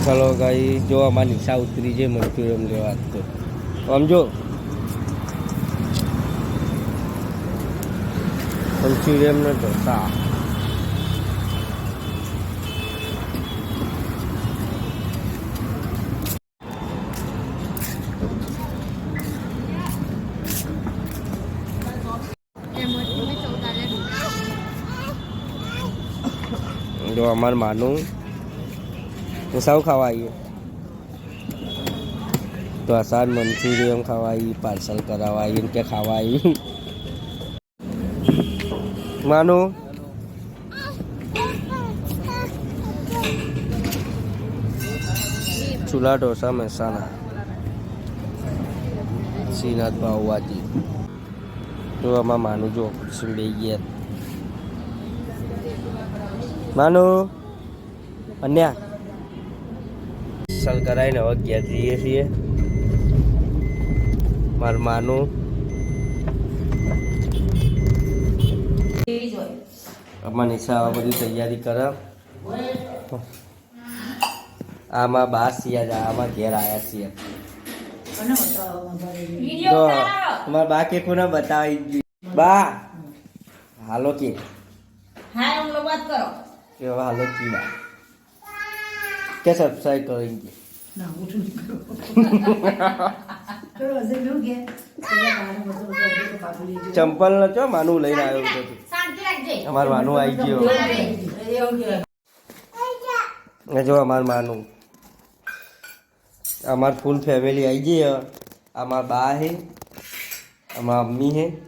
ચલો ગાઈ જો અમારી નિશા ઉતરી છે મંચુરિયમ લેવા તો આમ જો મંચુરિયમ ને ઢોસા જો અમાર માનું સૌ ખાવા આવીએ તો આસાન મંચુરિયમ ખાવા આવી પાર્સલ કરાવવા આવી કે ખાવા આવી માનું ચૂલા ઢોસા મહેસાણા શ્રીનાથ ભાવવાજી તો આમાં માનું જો બે ગયા માનું અન્યા પાર્સલ કરાવીને હવે ઘેર જઈએ છીએ મારું માનું અમારી નિશા આવા બધી તૈયારી કરે આમાં બાર છીએ આમાં ઘેર આવ્યા છીએ તો તમારા બા કે કોને બતાવી બા હાલો કે વાત કરો કે હાલો કી બા કે સબસ્ક્રાઇબ કरेंगे ના હું નહીં કરો અજે લો કે ચંપલ ન ચો માનું લઈને આવ્યો હતો શાંતિ રાખજે અમાર માનું આવી ગયો ને જો અમાર માનું અમાર ફૂલ ફેમિલી આવી ગઈ અમાર બા હે અમાર મમ્મી હે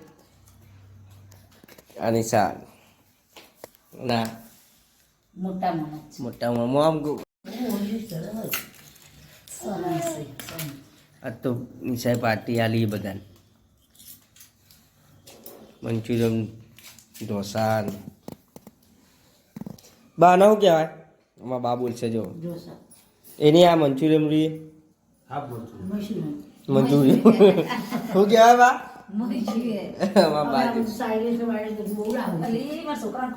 અનિશા ના મોટા મામા આમ આ તો નિશાય પાર્ટી આલી બધાને મંચુરિયમ ઢોસા બા ના શું કહેવાય અમારા બા બોલશે જો એની આ મંચુરિયમ રી મંચુરિયમ શું કહેવાય બા છોકરા